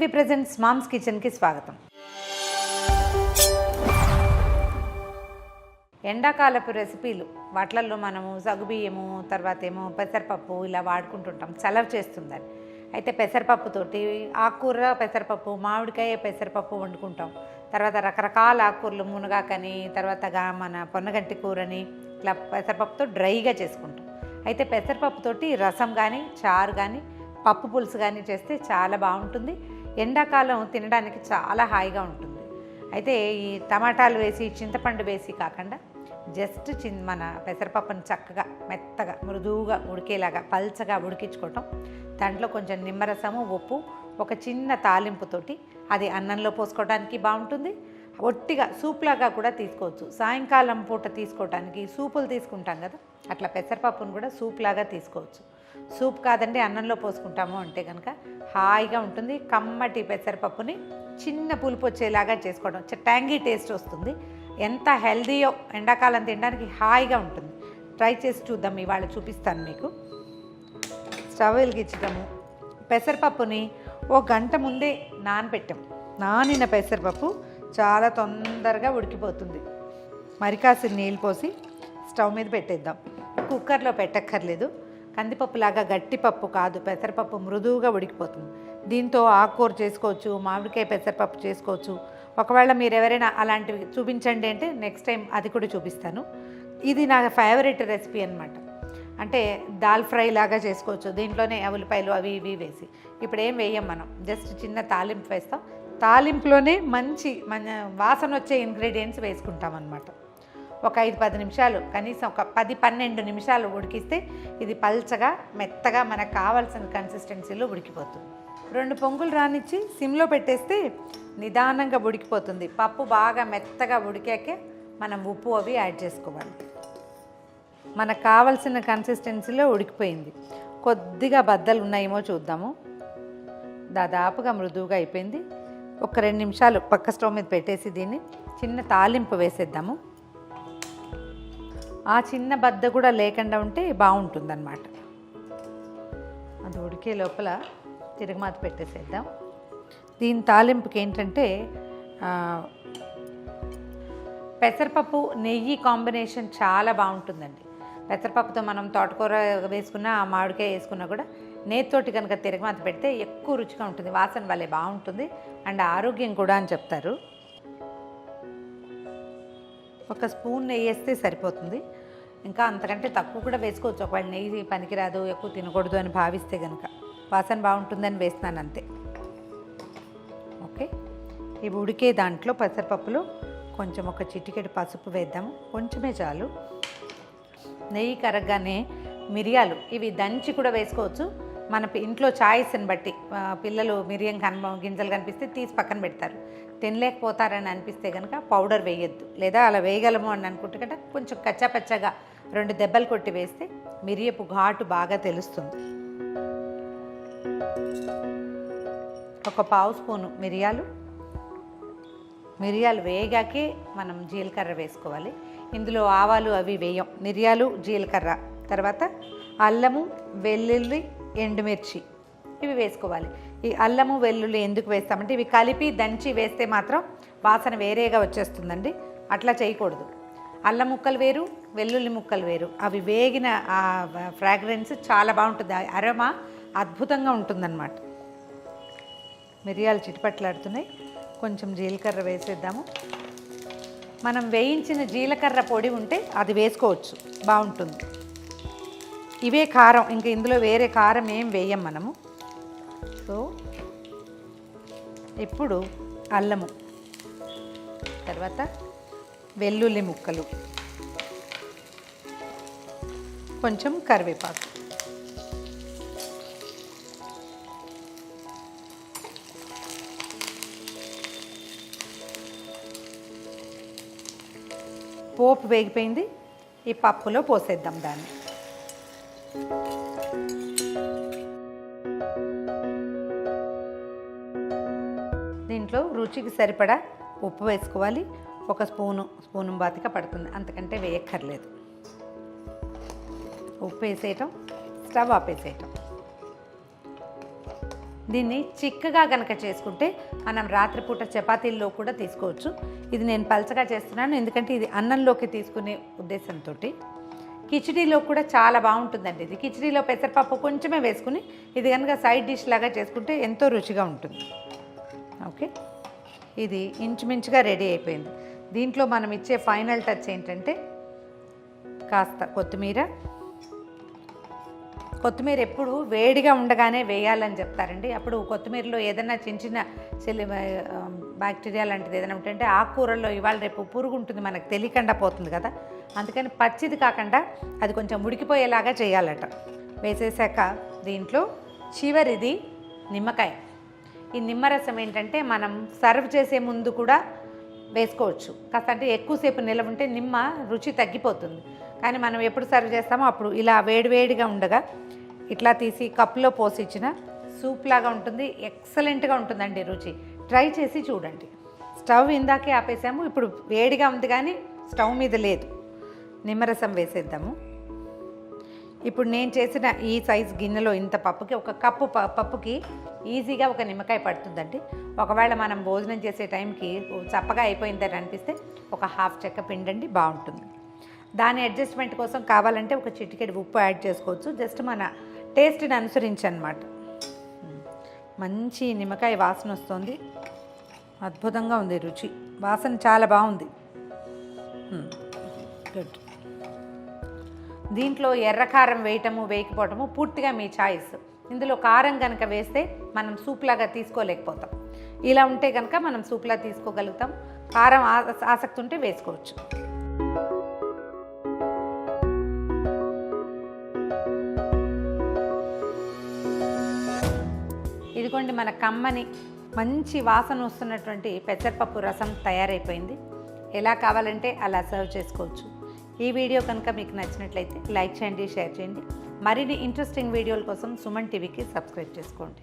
Suman TV presents moms కిచెన్కి స్వాగతం. ఎండాకాలపు రెసిపీలు వాటిల్లో మనము సగ్గుబియ్యము, తర్వాత ఏమో పెసరపప్పు ఇలా వాడుకుంటుంటాం, చలవ చేస్తుందని. అయితే పెసరపప్పుతోటి ఆకుకూర పెసరపప్పు, మామిడికాయ పెసరపప్పు వండుకుంటాం. తర్వాత రకరకాల ఆకుకూరలు, మునగాకని, తర్వాత మన పొన్నగంటి కూరని ఇట్లా పెసరపప్పుతో డ్రైగా చేసుకుంటాం. అయితే పెసరపప్పుతోటి రసం కానీ, చారు కానీ, పప్పు పులుసు కానీ చేస్తే చాలా బాగుంటుంది. ఎండాకాలం తినడానికి చాలా హాయిగా ఉంటుంది. అయితే ఈ టమాటాలు వేసి, చింతపండు వేసి కాకుండా జస్ట్ మన పెసరపప్పుని చక్కగా మెత్తగా మృదువుగా ఉడికేలాగా పల్చగా ఉడికించుకోవటం. దాంట్లో కొంచెం నిమ్మరసము, ఉప్పు, ఒక చిన్న తాలింపుతోటి అది అన్నంలో పోసుకోవడానికి బాగుంటుంది. ఒట్టిగా సూప్లాగా కూడా తీసుకోవచ్చు. సాయంకాలం పూట తీసుకోవడానికి సూపులు తీసుకుంటాం కదా, అట్లా పెసరపప్పును కూడా సూప్లాగా తీసుకోవచ్చు. సూప్ కాదండి అన్నంలో పోసుకుంటాము అంటే కనుక హాయిగా ఉంటుంది. కమ్మటి పెసరపప్పుని చిన్న పులుపు వచ్చేలాగా చేసుకోవడం, ట్యాంగీ టేస్ట్ వస్తుంది. ఎంత హెల్దీయో, ఎండాకాలం తినడానికి హాయిగా ఉంటుంది. ట్రై చేసి చూద్దాం. ఇవాళ చూపిస్తాను మీకు. స్టవ్ వెలిగించడము, పెసరపప్పుని ఒక గంట ముందే నానబెట్టాము. నానిన పెసరపప్పు చాలా తొందరగా ఉడికిపోతుంది. మరి కాసిన నీళ్ళు పోసి స్టవ్ మీద పెట్టేద్దాం. కుక్కర్లో పెట్టక్కర్లేదు. కందిపప్పులాగా గట్టి పప్పు కాదు, పెసరపప్పు మృదువుగా ఉడికిపోతుంది. దీంతో ఆకుకూర చేసుకోవచ్చు, మామిడికాయ పెసరపప్పు చేసుకోవచ్చు. ఒకవేళ మీరు ఎవరైనా అలాంటివి చూపించండి అంటే నెక్స్ట్ టైం అది కూడా చూపిస్తాను. ఇది నా ఫేవరెట్ రెసిపీ అనమాట. అంటే దాల్ ఫ్రై లాగా చేసుకోవచ్చు. దీంట్లోనే ఉల్లిపాయలు అవి ఇవి వేసి. ఇప్పుడు ఏం వేయం మనం, జస్ట్ చిన్న తాలింపు వేస్తాం. తాలింపులోనే మంచి వాసన వచ్చే ఇంగ్రీడియంట్స్ వేసుకుంటాం అన్నమాట. ఒక 5-10 నిమిషాలు, కనీసం ఒక 10-12 నిమిషాలు ఉడికిస్తే ఇది పల్చగా మెత్తగా మనకు కావాల్సిన కన్సిస్టెన్సీలో ఉడికిపోతుంది. 2 పొంగులు రానిచ్చి సిమ్లో పెట్టేస్తే నిదానంగా ఉడికిపోతుంది. పప్పు బాగా మెత్తగా ఉడికాకే మనం ఉప్పు అవి యాడ్ చేసుకోవాలి. మనకు కావాల్సిన కన్సిస్టెన్సీలో ఉడికిపోయింది. కొద్దిగా బద్దలు ఉన్నాయేమో చూద్దాము. దాదాపుగా మృదువుగా అయిపోయింది. ఒక 2 నిమిషాలు పక్క స్టవ్ మీద పెట్టేసి దీన్ని చిన్న తాలింపు వేసేద్దాము. ఆ చిన్న బద్ద కూడా లేకుండా ఉంటే బాగుంటుందన్నమాట. అది ఉడికే లోపల తిరగమాత పెట్టేసేద్దాం. దీని తాలింపుకి ఏంటంటే పెసరపప్పు నెయ్యి కాంబినేషన్ చాలా బాగుంటుందండి. పెసరపప్పుతో మనం తోటకూర వేసుకున్నా, మామిడికాయ వేసుకున్నా కూడా నేతితోటి కనుక తిరగమాత పెడితే ఎక్కువ రుచిగా ఉంటుంది. వాసన వల్లే బాగుంటుంది అండ్ ఆరోగ్యం కూడా అని చెప్తారు. ఒక స్పూన్ నెయ్యి వేస్తే సరిపోతుంది. ఇంకా అంతకంటే తక్కువ కూడా వేసుకోవచ్చు. ఒకవేళ నెయ్యి పనికిరాదు, ఎక్కువ తినకూడదు అని భావిస్తే కనుక. వాసన బాగుంటుందని వేస్తున్నాను అంతే. ఓకే, ఇవి ఉడికే దాంట్లో పెసరపప్పులో కొంచెం ఒక చిటికెడు పసుపు వేద్దాము. కొంచెమే చాలు. నెయ్యి కరగగానే మిరియాలు ఇవి దంచి కూడా వేసుకోవచ్చు. మన ఇంట్లో చాయిస్ని బట్టి. పిల్లలు మిరియం గింజలు కనిపిస్తే తీసి పక్కన పెడతారు. తినలేకపోతారని అనిపిస్తే కనుక పౌడర్ వేయొద్దు. లేదా అలా వేయగలము అని అనుకుంటే కనుక కొంచెం కచ్చాపచ్చగా 2 దెబ్బలు కొట్టి వేస్తే మిరియపు ఘాటు బాగా తెలుస్తుంది. ఒక 1/2 స్పూను మిరియాలు వేగాకే మనం జీలకర్ర వేసుకోవాలి. ఇందులో ఆవాలు అవి వేయం. మిరియాలు, జీలకర్ర, తర్వాత అల్లము, వెల్లుల్లి, ఎండుమిర్చి ఇవి వేసుకోవాలి. ఈ అల్లము, వెల్లుల్లి ఎందుకు వేస్తామంటే ఇవి కలిపి దంచి వేస్తే మాత్రం వాసన వేరేగా వచ్చేస్తుందండి. అట్లా చేయకూడదు. అల్లం ముక్కలు వేరు, వెల్లుల్లి ముక్కలు వేరు. అవి వేగిన ఆ ఫ్రాగ్రెన్స్ చాలా బాగుంటుంది. అరోమా అద్భుతంగా ఉంటుందన్నమాట. మిరియాలు చిటిపట్లాడుతున్నాయి. కొంచెం జీలకర్ర వేసేద్దాము. మనం వేయించిన జీలకర్ర పొడి ఉంటే అది వేసుకోవచ్చు, బాగుంటుంది. ఇవే కారం, ఇంక ఇందులో వేరే కారం ఏం వేయం మనము. సో ఇప్పుడు అల్లము, తర్వాత వెల్లుల్లి ముక్కలు, కొంచెం కరివేపాకు, పోపు వేగిపోయింది. ఈ పప్పులో పోసేద్దాం దాన్ని. దీంట్లో రుచికి సరిపడా ఉప్పు వేసుకోవాలి. ఒక స్పూను బాతిక పడుతుంది, అంతకంటే వేయక్కర్లేదు. ఉప్పు వేసేయటం, స్టవ్ ఆపేసేయటం. దీన్ని చిక్కగా కనుక చేసుకుంటే మనం రాత్రిపూట చపాతీల్లో కూడా తీసుకోవచ్చు. ఇది నేను పలచగా చేస్తున్నాను ఎందుకంటే ఇది అన్నంలోకి తీసుకునే ఉద్దేశంతో. కిచిడీలో కూడా చాలా బాగుంటుందండి ఇది. కిచిడీలో పెసరపప్పు కొంచెమే వేసుకుని ఇది కనుక సైడ్ డిష్ లాగా చేసుకుంటే ఎంతో రుచిగా ఉంటుంది. ఓకే, ఇది ఇంచుమించుగా రెడీ అయిపోయింది. దీంట్లో మనం ఇచ్చే ఫైనల్ టచ్ ఏంటంటే కాస్త కొత్తిమీర ఎప్పుడు వేడిగా ఉండగానే వేయాలని చెప్తారండి. అప్పుడు కొత్తిమీరలో ఏదైనా చిన్న చిన్న బ్యాక్టీరియా లాంటిది ఏదైనా ఉంటుంటే ఆకుకూరల్లో ఇవాళ రేపు పురుగు ఉంటుంది, మనకు తెలియకుండా పోతుంది కదా. అందుకని పచ్చిది కాకుండా అది కొంచెం ఉడికిపోయేలాగా చేయాలట. వేసేసాక దీంట్లో చివరిది నిమ్మకాయ. ఈ నిమ్మరసం ఏంటంటే మనం సర్వ్ చేసే ముందు కూడా వేసుకోవచ్చు. కాస్త అంటే ఎక్కువసేపు నిలవ ఉంటే నిమ్మ రుచి తగ్గిపోతుంది. కానీ మనం ఎప్పుడు సర్వ్ చేస్తామో అప్పుడు ఇలా వేడివేడిగా ఉండగా ఇట్లా తీసి కప్పులో పోసి ఇచ్చిన సూప్ లాగా ఉంటుంది. ఎక్సలెంట్గా ఉంటుందండి రుచి. ట్రై చేసి చూడండి. స్టవ్ ఇందాకే ఆపేసాము, ఇప్పుడు వేడిగా ఉంది కానీ స్టవ్ మీద లేదు. నిమ్మరసం వేసేద్దాము. ఇప్పుడు నేను చేసిన ఈ సైజ్ గిన్నెలో ఇంత పప్పుకి ఒక కప్పు పప్పుకి ఈజీగా ఒక నిమ్మకాయ పడుతుందండి. ఒకవేళ మనం భోజనం చేసే టైంకి చప్పగా అయిపోయిందని అనిపిస్తే ఒక హాఫ్ చెక్క పిండండి, బాగుంటుంది. దాని అడ్జస్ట్మెంట్ కోసం కావాలంటే ఒక చిటికెడు ఉప్పు యాడ్ చేసుకోవచ్చు. జస్ట్ మన టేస్ట్ని అనుసరించి అన్నమాట. మంచి నిమ్మకాయ వాసన వస్తుంది, అద్భుతంగా ఉంది రుచి. వాసన చాలా బాగుంది. గుడ్. దీంట్లో ఎర్రకారం వేయటము వేయకపోవటము పూర్తిగా మీ చాయిస్. ఇందులో కారం కనుక వేస్తే మనం సూప్లాగా తీసుకోలేకపోతాం. ఇలా ఉంటే కనుక మనం సూప్లా తీసుకోగలుగుతాం. కారం ఆసక్తి ఉంటే వేసుకోవచ్చు. ఇదిగోండి మన కమ్మని మంచి వాసన వస్తున్నటువంటి పెసరపప్పు రసం తయారైపోయింది. ఎలా కావాలంటే అలా సర్వ్ చేసుకోవచ్చు. ఈ వీడియో కనుక మీకు నచ్చినట్లయితే లైక్ చేయండి, షేర్ చేయండి. మరిన్ని ఇంట్రెస్టింగ్ వీడియోల కోసం సుమన్ టీవీకి సబ్స్క్రైబ్ చేసుకోండి.